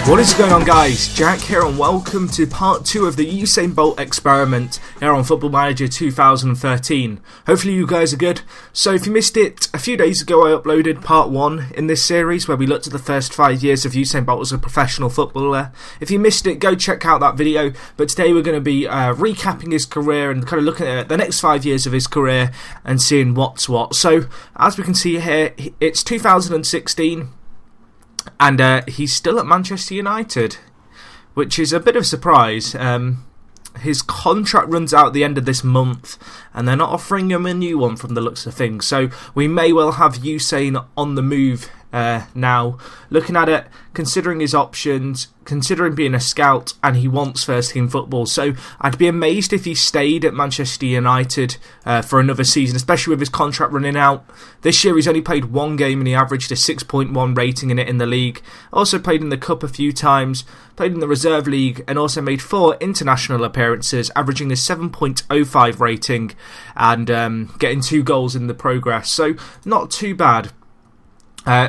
What is going on, guys? Jack here and welcome to part 2 of the Usain Bolt experiment here on Football Manager 2013. Hopefully you guys are good. So if you missed it, a few days ago I uploaded part 1 in this series where we looked at the first 5 years of Usain Bolt as a professional footballer. If you missed it, go check out that video. But today we're going to be recapping his career and kind of looking at the next 5 years of his career and seeing what's what. So as we can see here, it's 2016. And he's still at Manchester United, which is a bit of a surprise. His contract runs out at the end of this month, and they're not offering him a new one from the looks of things. So we may well have Usain on the move now. Looking at it, considering his options, considering being a scout, and he wants first team football. So I'd be amazed if he stayed at Manchester United for another season, especially with his contract running out. This year he's only played one game and he averaged a 6.1 rating in it in the league. Also played in the Cup a few times, played in the Reserve League, and also made 4 international appearances, averaging a 7.05 rating and getting 2 goals in the progress. So not too bad.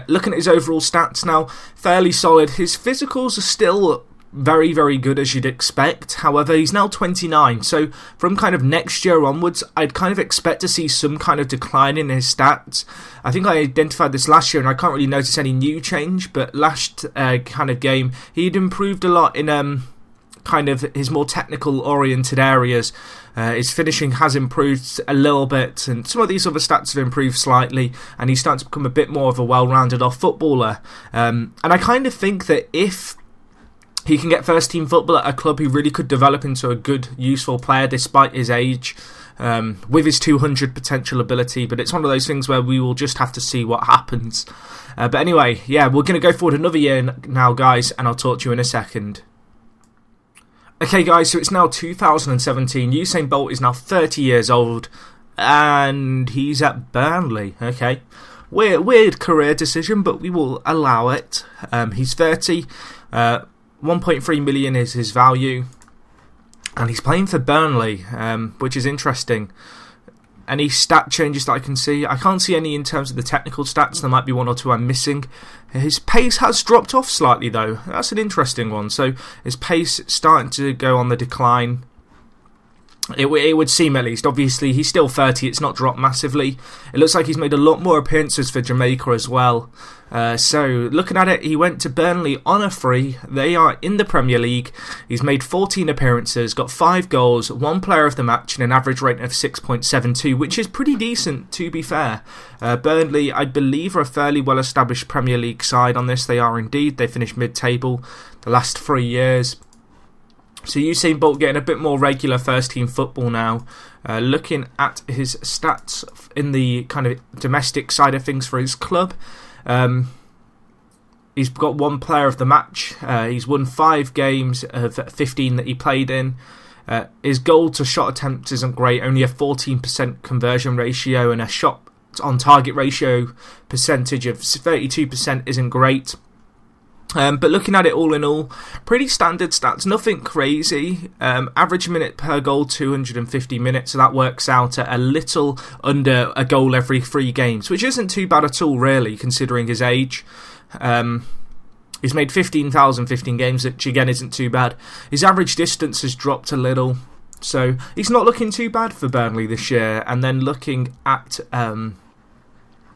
Looking at his overall stats now, fairly solid. His physicals are still very, very good as you'd expect. However, he's now 29, so from kind of next year onwards, I'd kind of expect to see some kind of decline in his stats. I think I identified this last year and I can't really notice any new change, but last kind of game, he'd improved a lot in kind of his more technical oriented areas. His finishing has improved a little bit, and some of these other stats have improved slightly, and he's starting to become a bit more of a well-rounded off footballer. And I kind of think that if he can get first team football at a club, he really could develop into a good, useful player despite his age, with his 200 potential ability. But it's one of those things where we will just have to see what happens. But anyway, yeah, we're going to go forward another year now, guys, and I'll talk to you in a second. Okay, guys, so it's now 2017. Usain Bolt is now 30 years old, and he's at Burnley. Okay, weird career decision, but we will allow it. He's 30. 1.3 million is his value, and he's playing for Burnley, which is interesting. Any stat changes that I can see? I can't see any in terms of the technical stats. There might be 1 or 2 I'm missing. His pace has dropped off slightly, though. That's an interesting one. So his pace starting to go on the decline. It would seem, at least. Obviously, he's still 30. It's not dropped massively. It looks like he's made a lot more appearances for Jamaica as well. So, looking at it, he went to Burnley on a free. They are in the Premier League. He's made 14 appearances, got 5 goals, 1 player of the match, and an average rating of 6.72, which is pretty decent, to be fair. Burnley, I believe, are a fairly well-established Premier League side on this. They are indeed. They finished mid-table the last 3 years. So Usain Bolt getting a bit more regular first-team football now. Looking at his stats in the kind of domestic side of things for his club. He's got 1 player of the match. He's won 5 games of 15 that he played in. His goal to shot attempts isn't great, only a 14% conversion ratio, and a shot on target ratio percentage of 32% isn't great. But looking at it all in all, pretty standard stats, nothing crazy. Average minute per goal, 250 minutes, so that works out at a little under a goal every 3 games, which isn't too bad at all, really, considering his age. He's made 15 games, which again isn't too bad. His average distance has dropped a little, so he's not looking too bad for Burnley this year. And then looking at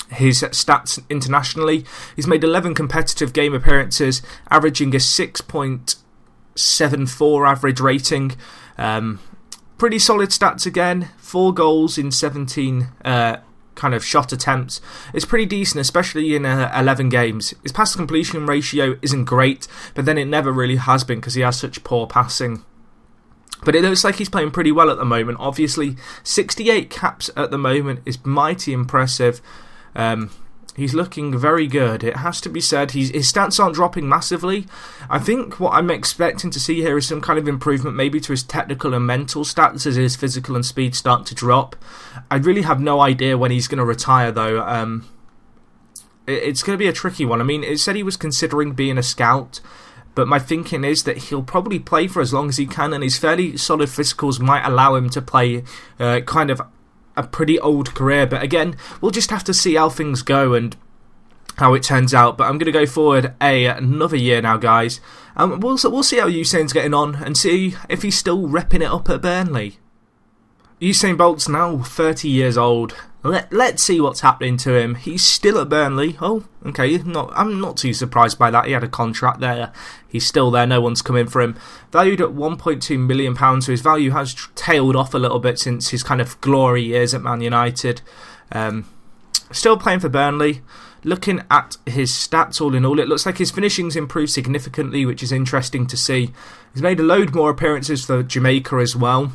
his stats internationally, he's made 11 competitive game appearances, averaging a 6.74 average rating. Pretty solid stats again. 4 goals in 17 kind of shot attempts. It's pretty decent, especially in 11 games. His pass completion ratio isn't great, but then it never really has been because he has such poor passing. But it looks like he's playing pretty well at the moment. Obviously, 68 caps at the moment is mighty impressive. He's looking very good, it has to be said. His stats aren't dropping massively. I think what I'm expecting to see here is some kind of improvement maybe to his technical and mental stats as his physical and speed start to drop. I really have no idea when he's going to retire, though. It's going to be a tricky one. I mean, it said he was considering being a scout, but my thinking is that he'll probably play for as long as he can, and his fairly solid physicals might allow him to play kind of a pretty old career. But again, we'll just have to see how things go, and how it turns out, but I'm going to go forward another year now, guys. We'll see how Usain's getting on and see if he's still repping it up at Burnley. Usain Bolt's now 30 years old. Let's see what's happening to him. He's still at Burnley. Oh, okay. I'm not too surprised by that. He had a contract there. He's still there. No one's coming for him. Valued at £1.2 million, so his value has tailed off a little bit since his kind of glory years at Man United. Still playing for Burnley. Looking at his stats all in all, it looks like his finishing's improved significantly, which is interesting to see. He's made a load more appearances for Jamaica as well.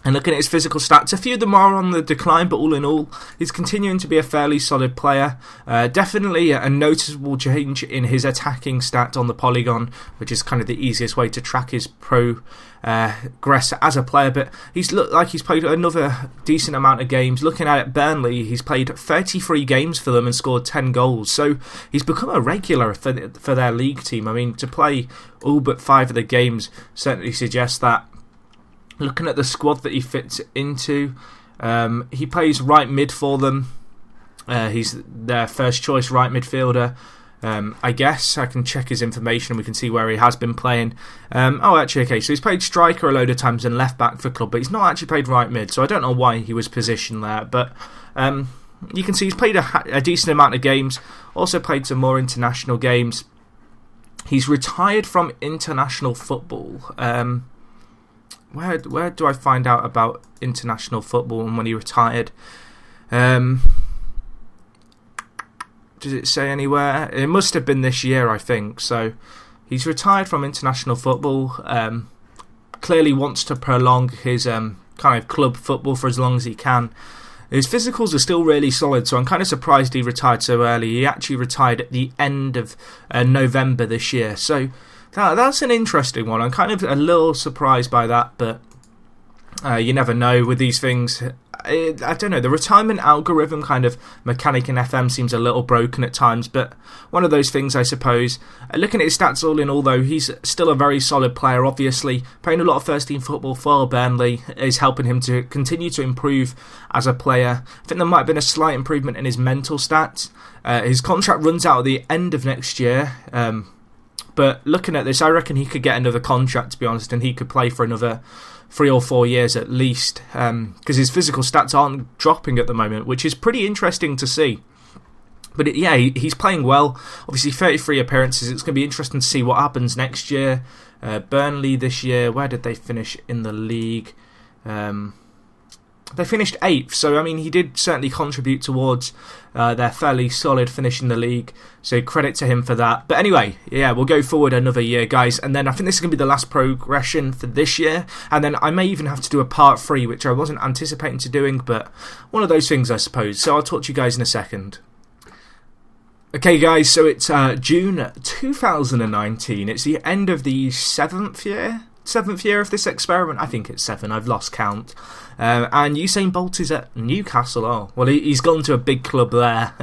And looking at his physical stats, a few of them are on the decline, but all in all, he's continuing to be a fairly solid player. Definitely a noticeable change in his attacking stat on the polygon, which is kind of the easiest way to track his progress as a player. But he's looked like he's played another decent amount of games. Looking at it, Burnley, he's played 33 games for them and scored 10 goals. So he's become a regular for their league team. I mean, to play all but 5 of the games certainly suggests that. Looking at the squad that he fits into, he plays right mid for them. He's their first choice right midfielder. I guess I can check his information and we can see where he has been playing. Actually, okay, so he's played striker a load of times and left back for club, but he's not actually played right mid, so I don't know why he was positioned there. But you can see he's played a decent amount of games, also played some more international games. He's retired from international football. Where do I find out about international football and when he retired? Does it say anywhere? It must have been this year, I think. So he's retired from international football. Clearly wants to prolong his kind of club football for as long as he can. His physicals are still really solid, so I'm kind of surprised he retired so early. He actually retired at the end of November this year. So that's an interesting one. I'm kind of a little surprised by that, but you never know with these things. I don't know, the retirement algorithm kind of mechanic in FM seems a little broken at times, but one of those things, I suppose. Looking at his stats all in all, though, he's still a very solid player, obviously. Playing a lot of first-team football for Burnley is helping him to continue to improve as a player. I think there might have been a slight improvement in his mental stats. His contract runs out at the end of next year, but looking at this, I reckon he could get another contract, to be honest, and he could play for another 3 or 4 years at least, because his physical stats aren't dropping at the moment, which is pretty interesting to see. But he's playing well. Obviously, 33 appearances. It's going to be interesting to see what happens next year. Burnley this year, where did they finish in the league? They finished 8th, so I mean he did certainly contribute towards their fairly solid finish in the league, so credit to him for that. But anyway, we'll go forward another year, guys, and then I think this is going to be the last progression for this year, and then I may even have to do a part 3, which I wasn't anticipating to doing, but one of those things, I suppose. So I'll talk to you guys in a second. Okay, guys, so it's June 2019. It's the end of the 7th year of this experiment. I think it's 7, I've lost count. And Usain Bolt is at Newcastle. Oh, well, he's gone to a big club there.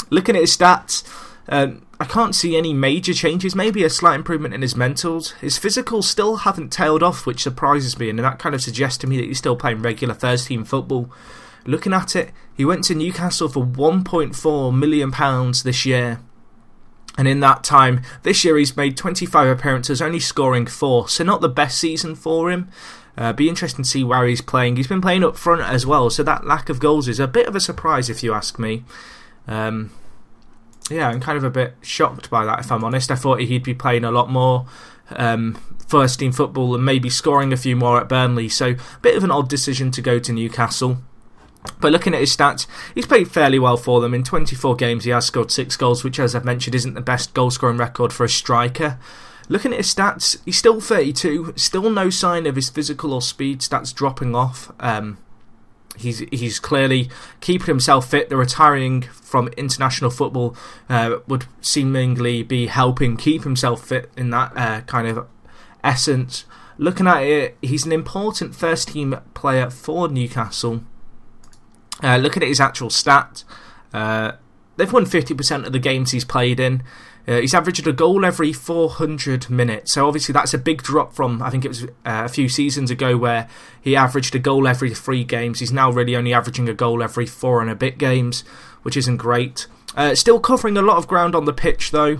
Looking at his stats, I can't see any major changes. Maybe a slight improvement in his mentals. His physicals still haven't tailed off, which surprises me, and that kind of suggests to me that he's still playing regular first-team football. Looking at it, he went to Newcastle for £1.4 million this year. And in that time, this year he's made 25 appearances, only scoring 4, so not the best season for him. Be interesting to see where he's playing. He's been playing up front as well, so that lack of goals is a bit of a surprise if you ask me. I'm kind of a bit shocked by that, if I'm honest. I thought he'd be playing a lot more first team football and maybe scoring a few more at Burnley, so a bit of an odd decision to go to Newcastle. But looking at his stats, he's played fairly well for them. In 24 games, he has scored 6 goals, which, as I've mentioned, isn't the best goal-scoring record for a striker. Looking at his stats, he's still 32, still no sign of his physical or speed stats dropping off. He's clearly keeping himself fit. The retiring from international football would seemingly be helping keep himself fit in that kind of essence. Looking at it, he's an important first-team player for Newcastle. Looking at his actual stat, they've won 50% of the games he's played in. He's averaged a goal every 400 minutes, so obviously that's a big drop from, I think it was a few seasons ago where he averaged a goal every 3 games. He's now really only averaging a goal every 4 and a bit games, which isn't great. Still covering a lot of ground on the pitch though.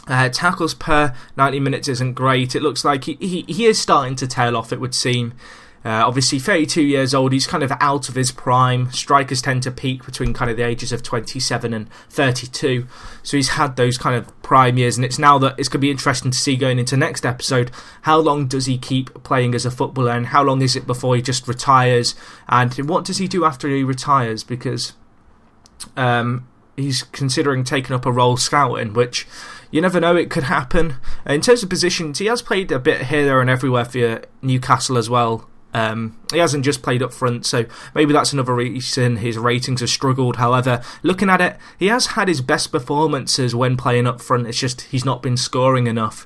Tackles per 90 minutes isn't great. It looks like he is starting to tail off, it would seem. Obviously 32 years old, he's kind of out of his prime. Strikers tend to peak between kind of the ages of 27 and 32, so he's had those kind of prime years, and it's now that it's going to be interesting to see going into next episode, how long does he keep playing as a footballer, and how long is it before he just retires, and what does he do after he retires, because he's considering taking up a role scouting, which you never know, it could happen. In terms of positions, he has played a bit here, there and everywhere for Newcastle as well. He hasn't just played up front, so maybe that's another reason his ratings have struggled. However, looking at it, he has had his best performances when playing up front. It's just he's not been scoring enough.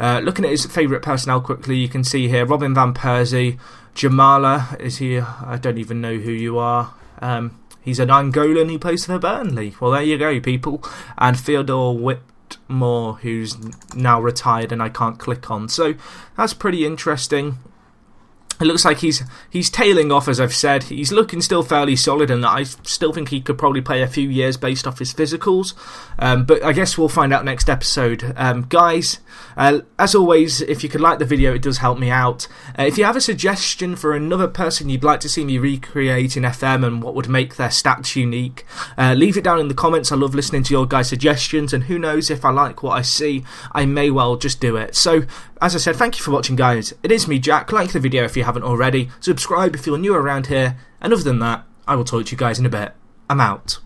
Looking at his favourite personnel quickly, you can see here Robin van Persie, Jamala, is he? I don't even know who you are. He's an Angolan who plays for Burnley. Well, there you go, people. And Theodore Whitmore, who's now retired and I can't click on. So that's pretty interesting. It looks like he's tailing off, as I've said. He's looking still fairly solid, and I still think he could probably play a few years based off his physicals. But I guess we'll find out next episode. Guys, as always, if you could like the video, it does help me out. If you have a suggestion for another person you'd like to see me recreate in FM and what would make their stats unique, leave it down in the comments. I love listening to your guys' suggestions, and who knows, if I like what I see, I may well just do it. So, as I said, thank you for watching, guys. It is me, Jack. Like the video if you haven't already. Subscribe if you're new around here. And other than that, I will talk to you guys in a bit. I'm out.